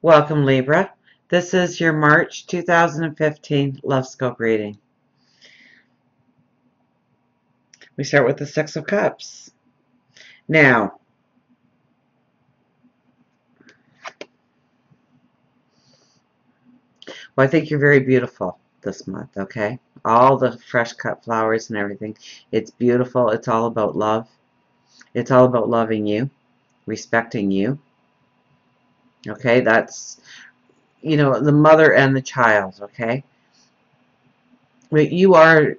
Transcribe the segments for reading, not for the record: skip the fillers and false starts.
Welcome, Libra. This is your March 2015 Lovescope reading. We start with the Six of Cups. Now, I think you're very beautiful this month, okay? All the fresh cut flowers and everything. It's beautiful. It's all about love. It's all about loving you, respecting you. Okay, that's, the mother and the child, okay? But you are,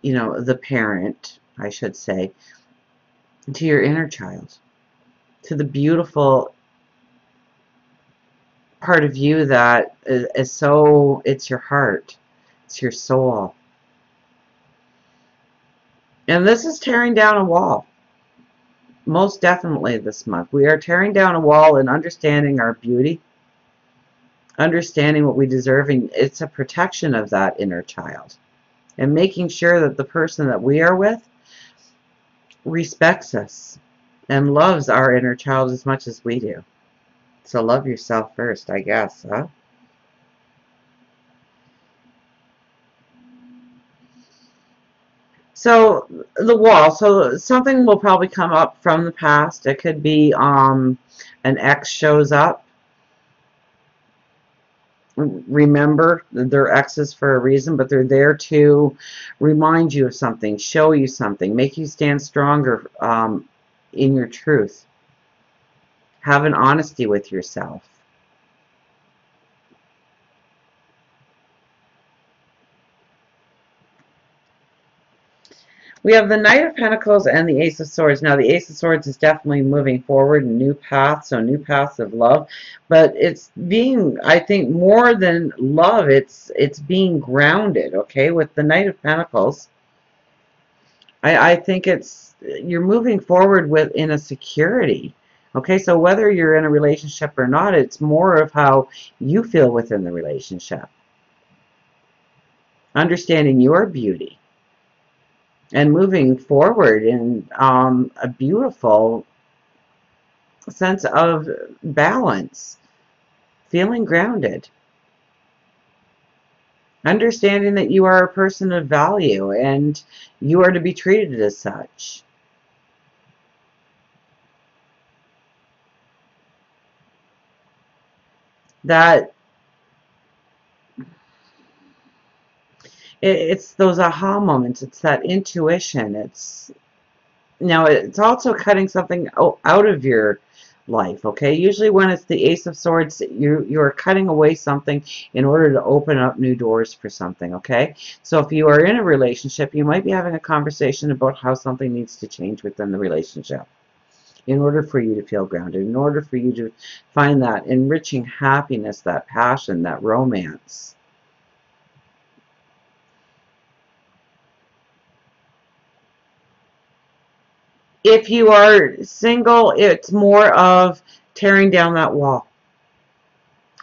the parent, I should say, to your inner child, to the beautiful part of you that is so, it's your heart, it's your soul. And this is tearing down a wall. Most definitely this month. We are tearing down a wall and understanding our beauty, understanding what we deserve, and it's a protection of that inner child. And making sure that the person that we are with respects us and loves our inner child as much as we do. So love yourself first, I guess, huh? So the wall, so something will probably come up from the past. It could be an ex shows up. Remember, they're exes for a reason, but they're there to remind you of something, show you something, make you stand stronger in your truth. Have an honesty with yourself. We have the Knight of Pentacles and the Ace of Swords. Now, the Ace of Swords is definitely moving forward, a new path, so new paths of love. But it's being, I think, more than love, it's being grounded, okay? With the Knight of Pentacles, I think you're moving forward in a security. Okay, so whether you're in a relationship or not, it's more of how you feel within the relationship. Understanding your beauty and moving forward in a beautiful sense of balance, feeling grounded, understanding that you are a person of value and you are to be treated as such. That it's those aha moments, it's that intuition, it's also cutting something out of your life, okay? Usually when it's the Ace of Swords, you're cutting away something in order to open up new doors for something, okay? So if you are in a relationship, you might be having a conversation about how something needs to change within the relationship in order for you to feel grounded, in order for you to find that enriching happiness, that passion, that romance. If you are single, it's more of tearing down that wall,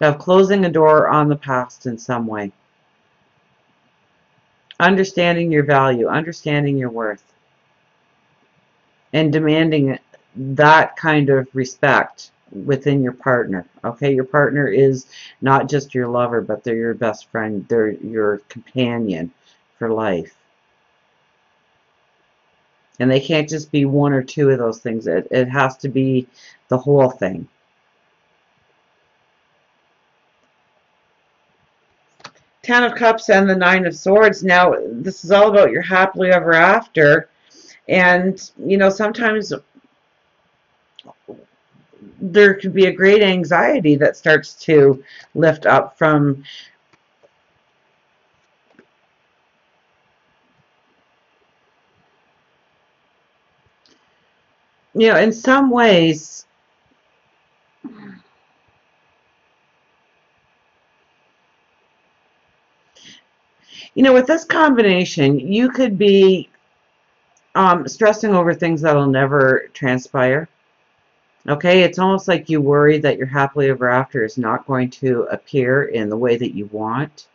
of closing a door on the past in some way. Understanding your value, understanding your worth, and demanding that kind of respect within your partner. Okay, your partner is not just your lover, but they're your best friend, they're your companion for life. And they can't just be one or two of those things. It has to be the whole thing. Ten of Cups and the Nine of Swords. Now, this is all about your happily ever after. And, sometimes there could be a great anxiety that starts to lift up from in some ways, with this combination, you could be stressing over things that'll never transpire. Okay, it's almost like you worry that your happily ever after is not going to appear in the way that you want.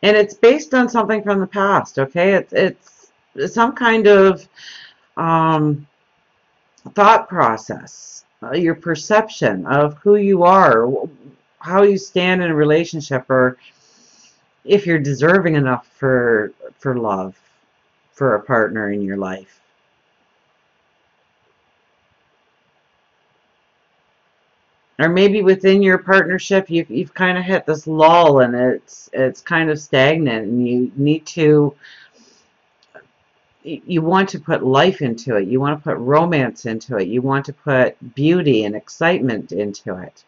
And it's based on something from the past, okay? It's some kind of thought process, your perception of who you are, how you stand in a relationship, or if you're deserving enough for love, for a partner in your life. Or maybe within your partnership, you've kind of hit this lull and it's kind of stagnant, and you need to, you want to put life into it. You want to put romance into it. You want to put beauty and excitement into it.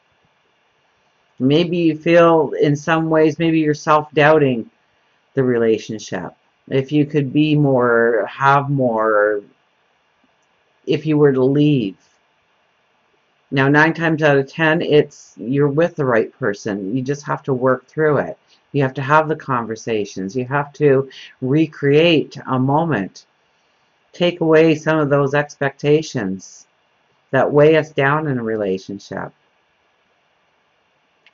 Maybe you feel in some ways, maybe you're self-doubting the relationship. If you could be more, have more, if you were to leave. Now, 9 times out of 10, you're with the right person. You just have to work through it. You have to have the conversations. You have to recreate a moment. Take away some of those expectations that weigh us down in a relationship.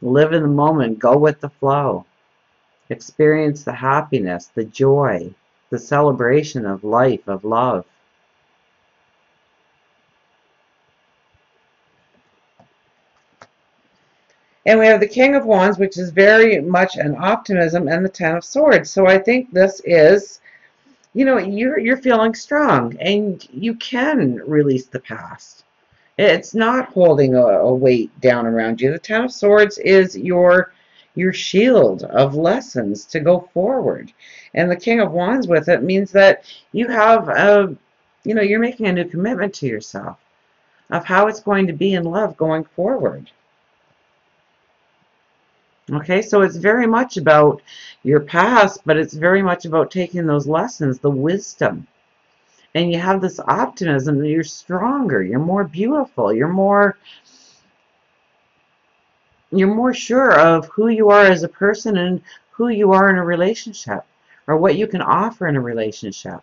Live in the moment. Go with the flow. Experience the happiness, the joy, the celebration of life, of love. And we have the King of Wands, which is very much an optimism, and the Ten of Swords. So I think this is, you know, you're feeling strong, and you can release the past. It's not holding a weight down around you. The Ten of Swords is your shield of lessons to go forward. And the King of Wands with it means that you have a, you know, you're making a new commitment to yourself of how it's going to be in love going forward. Okay, so it's very much about your past, but it's very much about taking those lessons, the wisdom. And you have this optimism, you're stronger, you're more beautiful, you're more sure of who you are as a person and who you are in a relationship, or what you can offer in a relationship.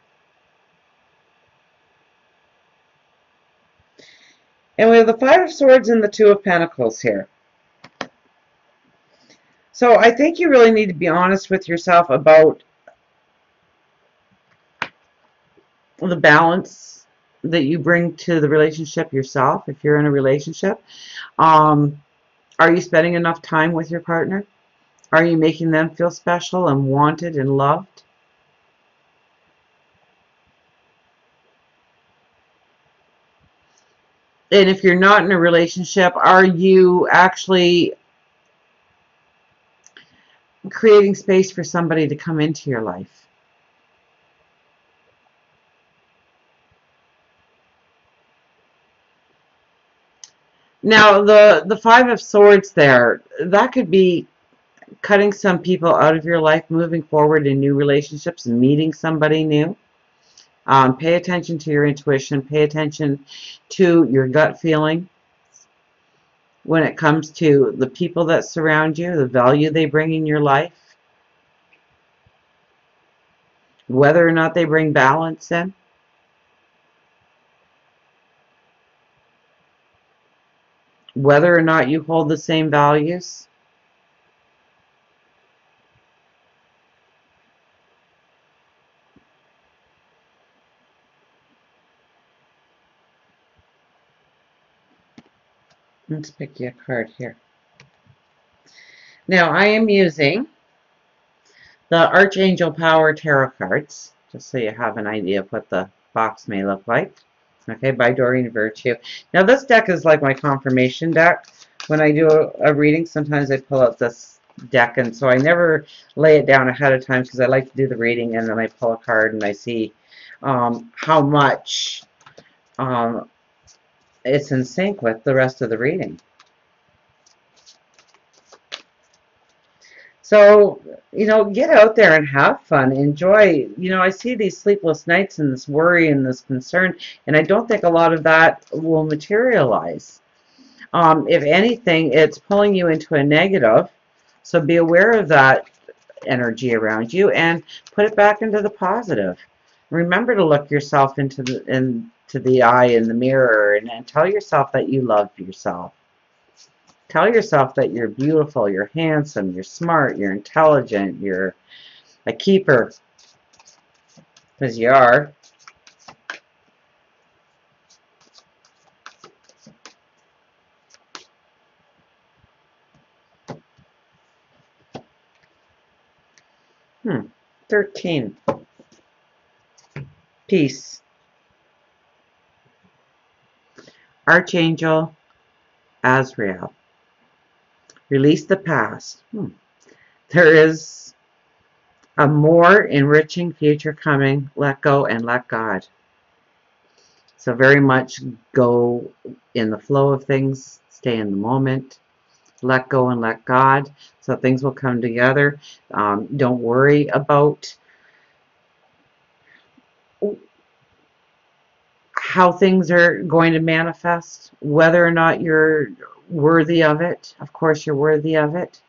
And we have the Five of Swords and the Two of Pentacles here. So I think you really need to be honest with yourself about the balance that you bring to the relationship yourself, if you're in a relationship. Are you spending enough time with your partner? Are you making them feel special and wanted and loved? And if you're not in a relationship, are you actually creating space for somebody to come into your life? Now, the Five of Swords there, that could be cutting some people out of your life, moving forward in new relationships, and meeting somebody new. Pay attention to your intuition. Pay attention to your gut feeling when it comes to the people that surround you, the value they bring in your life, whether or not they bring balance in. Whether or not you hold the same values. Let's pick you a card here. Now, I am using the Archangel Power Tarot cards, just so you have an idea of what the box may look like. Okay, by Doreen Virtue. Now, this deck is like my confirmation deck. When I do a reading, sometimes I pull out this deck, and so I never lay it down ahead of time because I like to do the reading, and then I pull a card and I see how much it's in sync with the rest of the reading. So, you know, get out there and have fun. Enjoy. You know, I see these sleepless nights and this worry and this concern, and I don't think a lot of that will materialize. If anything, it's pulling you into a negative. So be aware of that energy around you and put it back into the positive. Remember to look yourself into the eye in the mirror and tell yourself that you love yourself. Tell yourself that you're beautiful, you're handsome, you're smart, you're intelligent, you're a keeper, because you are. 13. Peace. Archangel Azrael. Release the past. There is a more enriching future coming. Let go and let God. So very much go in the flow of things. Stay in the moment. Let go and let God. So things will come together. Don't worry about how things are going to manifest, whether or not you're worthy of it. Of course you're worthy of it.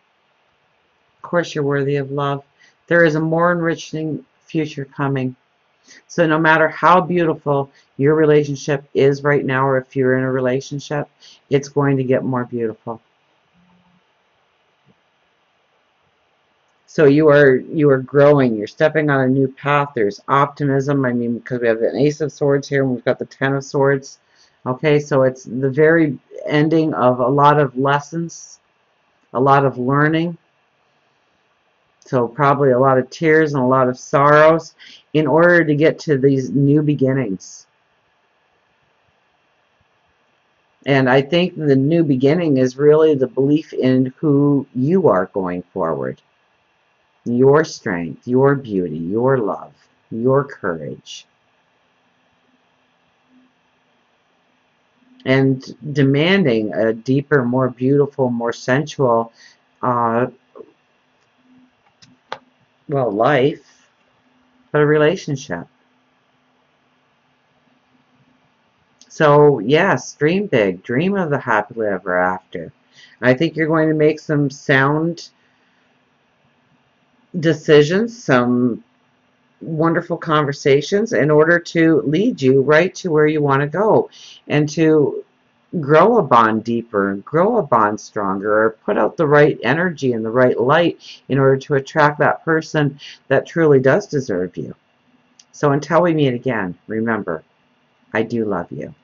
Of course you're worthy of love. There is a more enriching future coming. So no matter how beautiful your relationship is right now, or if you're in a relationship, it's going to get more beautiful. So you are growing. You're stepping on a new path. There's optimism. I mean, because we have an Ace of Swords here, and we've got the Ten of Swords. Okay, so it's the very ending of a lot of lessons, a lot of learning. So probably a lot of tears and a lot of sorrows in order to get to these new beginnings. And I think the new beginning is really the belief in who you are going forward. Your strength, your beauty, your love, your courage. And demanding a deeper, more beautiful, more sensual, life, but a relationship. So, yes, dream big. Dream of the happily ever after. I think you're going to make some sound decisions, some wonderful conversations in order to lead you right to where you want to go, and to grow a bond deeper, grow a bond stronger, or put out the right energy and the right light in order to attract that person that truly does deserve you. So until we meet again, remember, I do love you.